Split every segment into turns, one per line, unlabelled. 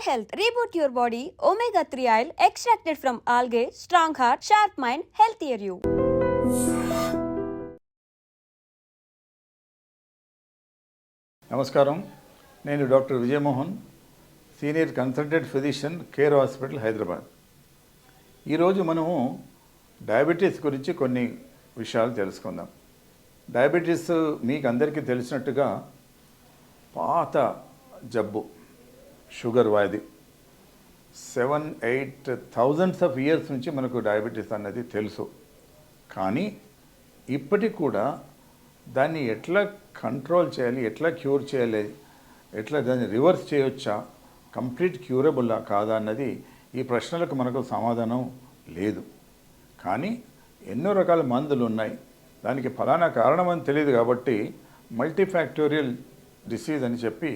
health. Reboot your body. Omega 3 oil extracted from algae. Strong heart, sharp mind, healthier you.
నమస్కారం. నేను doctor Vijayamohan, senior consultant physician, care hospital, Hyderabad. ఈరోజు మనము diabetes గురించి కొన్ని విషయాలు తెలుసుకుందాం. డయాబెటీస్ మీకు అందరికీ తెలిసినట్టుగా పాత జబ్బు, షుగర్ వ్యాధి. 7-8 థౌజండ్స్ ఆఫ్ ఇయర్స్ నుంచి మనకు డయాబెటీస్ అన్నది తెలుసు. కానీ ఇప్పటికి కూడా దాన్ని ఎట్లా కంట్రోల్ చేయాలి, ఎట్లా క్యూర్ చేయాలి, ఎట్లా దాన్ని రివర్స్ చేయొచ్చా, కంప్లీట్ క్యూరబుల్లా కాదా అన్నది ఈ ప్రశ్నలకు మనకు సమాధానం లేదు. కానీ ఎన్నో రకాల మందులు ఉన్నాయి. దానికి ఫలానా కారణం అని తెలియదు కాబట్టి మల్టీఫ్యాక్టోరియల్ డిసీజ్ అని చెప్పి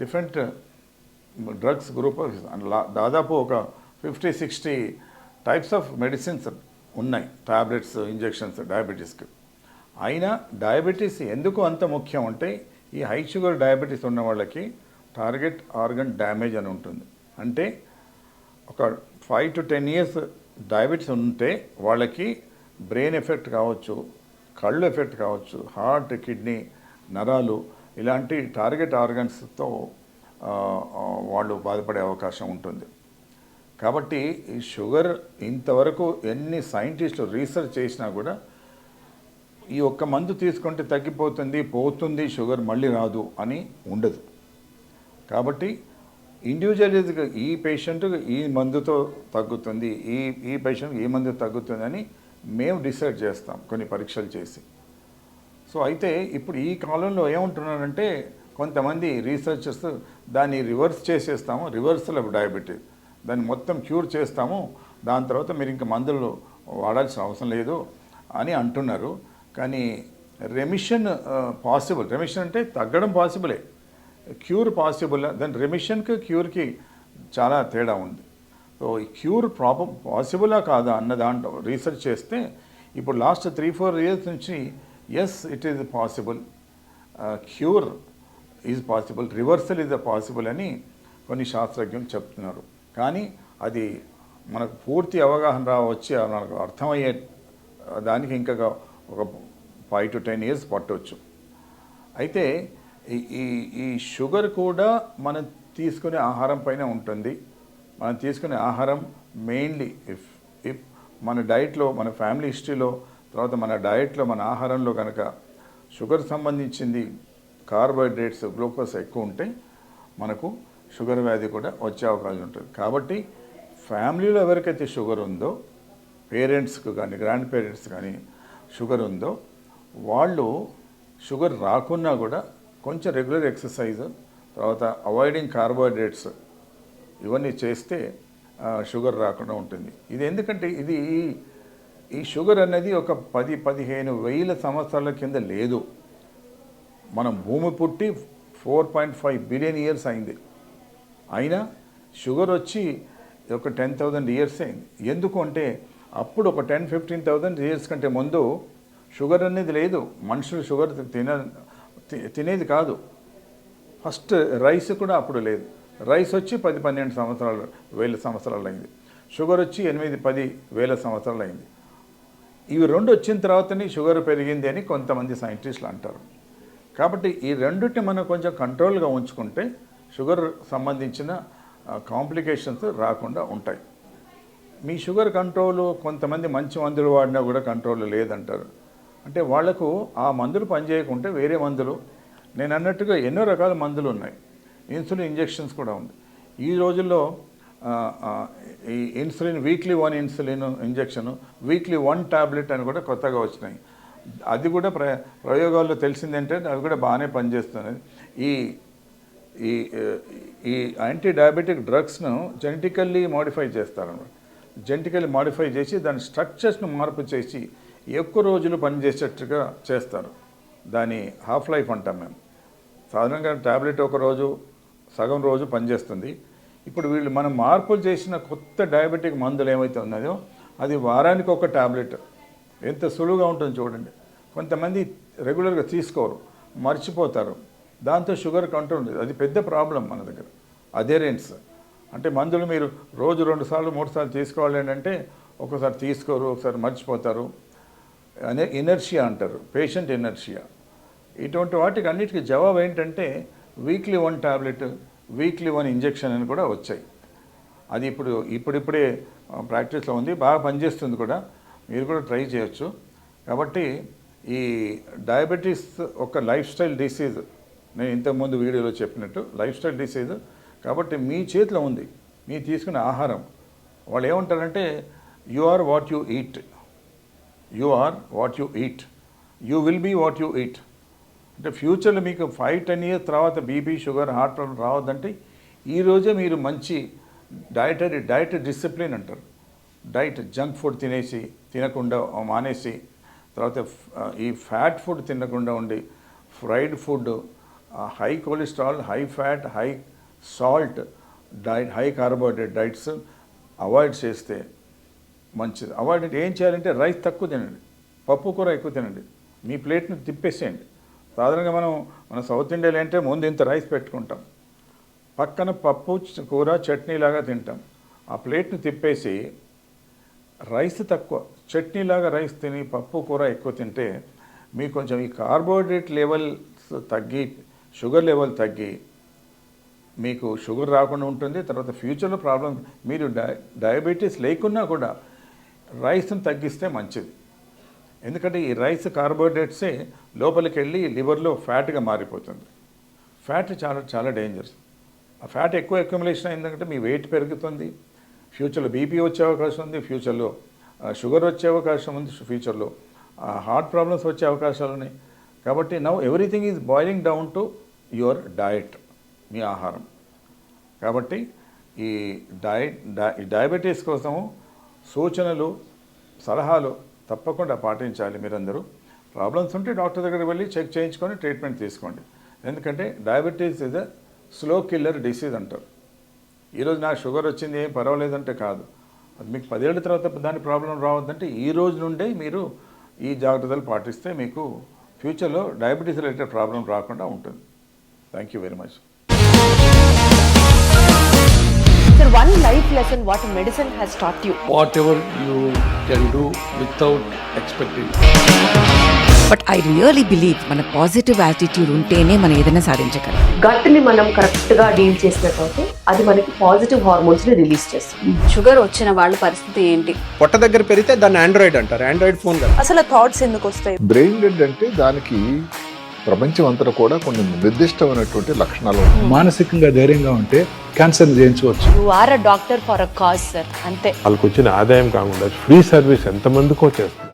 డిఫరెంట్ డ్రగ్స్ గ్రూప్ దాదాపు ఒక 50-60 టైప్స్ ఆఫ్ మెడిసిన్స్ ఉన్నాయి, టాబ్లెట్స్, ఇంజెక్షన్స్ డయాబెటీస్కి. అయినా డయాబెటీస్ ఎందుకు అంత ముఖ్యం అంటే, ఈ హై షుగర్ డయాబెటీస్ ఉన్న వాళ్ళకి టార్గెట్ ఆర్గన్ డ్యామేజ్ అని ఉంటుంది. అంటే ఒక 5 to 10 ఇయర్స్ డయాబెటీస్ ఉంటే వాళ్ళకి బ్రెయిన్ ఎఫెక్ట్ కావచ్చు, కళ్ళు ఎఫెక్ట్ కావచ్చు, హార్ట్, కిడ్నీ, నరాలు ఇలాంటి టార్గెట్ ఆర్గన్స్తో వాళ్ళు బాధపడే అవకాశం ఉంటుంది. కాబట్టి ఈ షుగర్ ఇంతవరకు ఎన్ని సైంటిస్టులు రీసెర్చ్ చేసినా కూడా ఈ ఒక్క మందు తీసుకుంటే తగ్గిపోతుంది, పోతుంది, షుగర్ మళ్ళీ రాదు అని ఉండదు. కాబట్టి ఇండివిజువల్గా ఈ పేషెంట్కి ఈ మందుతో తగ్గుతుంది, ఈ పేషెంట్కి ఈ మందు తగ్గుతుంది అని మేము డిసైడ్ చేస్తాం కొన్ని పరీక్షలు చేసి. సో అయితే ఇప్పుడు ఈ కాలంలో ఏమంటున్నారంటే, కొంతమంది రీసెర్చర్స్ దాన్ని రివర్స్ చేసేస్తాము, రివర్సల్ ఆఫ్ డయాబెటీస్, దాన్ని మొత్తం క్యూర్ చేస్తాము, దాని తర్వాత మీరు ఇంకా మందులు వాడాల్సిన అవసరం లేదు అని అంటున్నారు. కానీ రెమిషన్ పాసిబుల్. రెమిషన్ అంటే తగ్గడం పాసిబులే, క్యూర్ పాసిబుల్. దాని రెమిషన్కి క్యూర్కి చాలా తేడా ఉంది. సో ఈ క్యూర్ పాసిబులా కాదా అన్న దాంట్లో రీసెర్చ్ చేస్తే ఇప్పుడు లాస్ట్ 3-4 ఇయర్స్ నుంచి yes it is possible, cure is possible, reversal is possible అని కొన్ని శాస్త్రజ్ఞులు చెప్తున్నారు. కానీ అది మనకు పూర్తి అవగాహన వచ్చి మనకు అర్థమయ్యే దానికి ఇంకా ఒక 5 to 10 ఇయర్స్ పట్టవచ్చు. అయితే ఈ షుగర్ కూడా మనం తీసుకునే ఆహారం పైన ఉంటుంది. మనం తీసుకునే ఆహారం మెయిన్లీ ఇఫ్ మన డైట్లో, మన ఫ్యామిలీ హిస్టరీలో, తర్వాత మన డైట్లో, మన ఆహారంలో కనుక షుగర్ సంబంధించింది, కార్బోహైడ్రేట్స్, గ్లూకోజ్ ఎక్కువ ఉంటే మనకు షుగర్ వ్యాధి కూడా వచ్చే అవకాశం ఉంటుంది. కాబట్టి ఫ్యామిలీలో ఎవరికైతే షుగర్ ఉందో, పేరెంట్స్కి కానీ గ్రాండ్ పేరెంట్స్ కానీ షుగర్ ఉందో, వాళ్ళు షుగర్ రాకున్నా కూడా కొంచెం రెగ్యులర్ ఎక్సర్సైజ్, తర్వాత అవాయిడింగ్ కార్బోహైడ్రేట్స్ ఇవన్నీ చేస్తే షుగర్ రాకుండా ఉంటుంది. ఇది ఎందుకంటే ఈ షుగర్ అనేది ఒక 10-15 వేల సంవత్సరాల కింద లేదు. మనం భూమి పుట్టి 4.5 బిలియన్ ఇయర్స్ అయింది. అయినా షుగర్ వచ్చి ఒక 10,000 ఇయర్స్ అయింది. ఎందుకు అంటే అప్పుడు ఒక 10-15,000 ఇయర్స్ కంటే ముందు షుగర్ అనేది లేదు. మనుషులు షుగర్ తినేది కాదు. ఫస్ట్ రైస్ కూడా అప్పుడు లేదు. రైస్ వచ్చి 10-12 వేల సంవత్సరాలు అయింది. షుగర్ వచ్చి 8-10 వేల సంవత్సరాలు అయింది. ఇవి రెండు వచ్చిన తర్వాతనే షుగర్ పెరిగింది అని కొంతమంది సైంటిస్టులు అంటారు. కాబట్టి ఈ రెండింటిని మనం కొంచెం కంట్రోల్గా ఉంచుకుంటే షుగర్ సంబంధించిన కాంప్లికేషన్స్ రాకుండా ఉంటాయి. మీ షుగర్ కంట్రోల్ కొంతమంది మంచి మందులు వాడినా కూడా కంట్రోల్ లేదంటారు. అంటే వాళ్లకు ఆ మందులు పనిచేయకుంటే వేరే మందులు, నేను అన్నట్టుగా ఎన్నో రకాల మందులు ఉన్నాయి. ఇన్సులిన్ ఇంజెక్షన్స్ కూడా ఉంది. ఈ రోజుల్లో ఈ insulin weekly 1 insulin injection, weekly 1 tablet అని కూడా కొత్తగా వచ్చినాయి. అది కూడా ప్రయోగాల్లో తెలిసిందంటే అవి కూడా బాగానే పనిచేస్తున్నాయి. ఈ ఈ ఈ యాంటీ డయాబెటిక్ డ్రగ్స్ను జెనెటికల్లీ మోడిఫై చేస్తారన్నమాట. జెనెటికల్లీ మోడిఫై చేసి దాని స్ట్రక్చర్స్ను మార్పు చేసి ఎక్కువ రోజులు పనిచేసేట్టుగా చేస్తారు. దాని హాఫ్ లైఫ్ అంటాం మేము. సాధారణంగా టాబ్లెట్ ఒక రోజు, సగం రోజు పనిచేస్తుంది. ఇప్పుడు వీళ్ళు మనం మార్పులు చేసిన కొత్త డయాబెటిక్ మందులు ఏమైతే ఉన్నాయో అది వారానికి ఒక టాబ్లెట్. ఎంత సులువుగా ఉంటుంది చూడండి. కొంతమంది రెగ్యులర్గా తీసుకోరు, మర్చిపోతారు. దాంతో షుగర్ కంట్రోల్, అది పెద్ద ప్రాబ్లం మన దగ్గర. అథెరెన్స్ అంటే మందులు మీరు రోజు 2 సార్లు 3 సార్లు తీసుకోవాలి అంటే ఒకసారి తీసుకోరు, ఒకసారి మర్చిపోతారు. అనే ఇనర్షియా అంటారు, పేషెంట్ ఇనర్షియా. ఇటువంటి వాటికి అన్నిటికీ జవాబు ఏంటంటే వీక్లీ 1 టాబ్లెట్, వీక్లీ 1 ఇంజెక్షన్ అని కూడా వచ్చాయి. అది ఇప్పుడిప్పుడే ప్రాక్టీస్లో ఉంది, బాగా పనిచేస్తుంది కూడా. మీరు కూడా ట్రై చేయొచ్చు. కాబట్టి ఈ డయాబెటీస్ ఒక లైఫ్ స్టైల్ డిసీజ్, నేను ఇంతకుముందు వీడియోలో చెప్పినట్టు లైఫ్ స్టైల్ డిసీజ్. కాబట్టి మీ చేతిలో ఉంది, మీరు తీసుకునే ఆహారం. వాళ్ళు ఏమంటారంటే you are what you eat, you are what you eat, you will be what you eat. అంటే ఫ్యూచర్లో మీకు 5-10 years తర్వాత బీపీ, షుగర్, హార్ట్ ప్రాబ్లం రావద్దంటే ఈరోజే మీరు మంచి డైట్ డిసిప్లిన్ అంటారు. డైట్ జంక్ ఫుడ్ తినకుండా మానేసి, తర్వాత ఈ ఫ్యాట్ ఫుడ్ తినకుండా ఉండి, fried food, high cholesterol, high fat, high salt diet, high carbohydrate diets avoid చేస్తే మంచిది. అవాయిడ్ అంటే ఏం చేయాలంటే రైస్ తక్కువ తినండి, పప్పు కూర ఎక్కువ తినండి, మీ ప్లేట్ని తిప్పేసేయండి. సాధారణంగా మన సౌత్ ఇండియాలో అంటే ముందు ఇంత రైస్ పెట్టుకుంటాం, పక్కన పప్పు కూర చట్నీలాగా తింటాం. ఆ ప్లేట్ని తిప్పేసి రైస్ తక్కువ, చట్నీలాగా రైస్ తిని పప్పు కూర ఎక్కువ తింటే మీకు కొంచెం ఈ కార్బోహైడ్రేట్ లెవెల్స్ తగ్గి, షుగర్ లెవెల్ తగ్గి మీకు షుగర్ రాకుండా ఉంటుంది. తర్వాత ఫ్యూచర్లో ప్రాబ్లం, మీరు డయాబెటీస్ లేకున్నా కూడా రైస్ని తగ్గిస్తే మంచిది. ఎందుకంటే ఈ రైస్ కార్బోహైడ్రేట్సే లోపలికి వెళ్ళి లివర్లో ఫ్యాట్గా మారిపోతుంది. ఫ్యాట్ చాలా చాలా డేంజరస్. ఆ ఫ్యాట్ ఎక్కువ అక్యుములేషన్ అయిందంటే మీ వెయిట్ పెరుగుతుంది, ఫ్యూచర్లో బీపీ వచ్చే అవకాశం ఉంది, ఫ్యూచర్లో షుగర్ వచ్చే అవకాశం ఉంది, ఫ్యూచర్లో హార్ట్ ప్రాబ్లమ్స్ వచ్చే అవకాశాలు ఉన్నాయి. కాబట్టి now everything is boiling down to your diet, మీ ఆహారం. కాబట్టి ఈ డయాబెటీస్ కోసము సూచనలు, సలహాలు తప్పకుండా పాటించాలి. మీరందరూ ప్రాబ్లమ్స్ ఉంటే డాక్టర్ దగ్గరికి వెళ్ళి చెక్ చేయించుకొని ట్రీట్మెంట్ తీసుకోండి. ఎందుకంటే diabetes is a slow killer disease అంటారు. ఈరోజు నాకు షుగర్ వచ్చింది ఏం పర్వాలేదంటే కాదు, అది మీకు 10 ఏళ్ళ తర్వాత దాని ప్రాబ్లం రావద్దంటే ఈ రోజు నుండే మీరు ఈ జాగ్రత్తలు పాటిస్తే మీకు ఫ్యూచర్లో డయాబెటీస్ రిలేటెడ్ ప్రాబ్లం రాకుండా ఉంటుంది. Thank you very much.
Sir, one life lesson what medicine has taught you.
Whatever you can do without expecting.
But I really believe మన పాజిటివ్ యాటిట్యూడ్ ఉంటేనే మనం ఏదైనా సాధించగలం.
గట్ ని మనం కరెక్ట్ గా డీల్ చేసినట్లయితే అది మనకి పాజిటివ్ హార్మోన్స్ ని రిలీజ్ చేస్తుంది.
షుగర్ వచ్చిన వాళ్ళ పరిస్థితి ఏంటి?
పొట్ట దగ్గర పెరిగితే దాన్ని ఆండ్రాయిడ్ అంటారు, ఆండ్రాయిడ్ ఫోన్ కదా.
అసలు థాట్స్ ఎందుకు వస్తాయి?
బ్రెయిన్ డెడ్ అంటే దానికి ప్రపంచం అంతా కూడా కొన్ని నిర్దిష్టమైనటువంటి లక్షణాలు ఉన్నాయి.
మానసికంగా ధైర్యంగా ఉంటే క్యాన్సర్ జయించవచ్చు.
You are a doctor for a cause sir, అంతే.
వాళ్ళకు వచ్చిన ఆదాయం కాకుండా ఫ్రీ సర్వీస్ ఎంతమందికో చేస్తారు.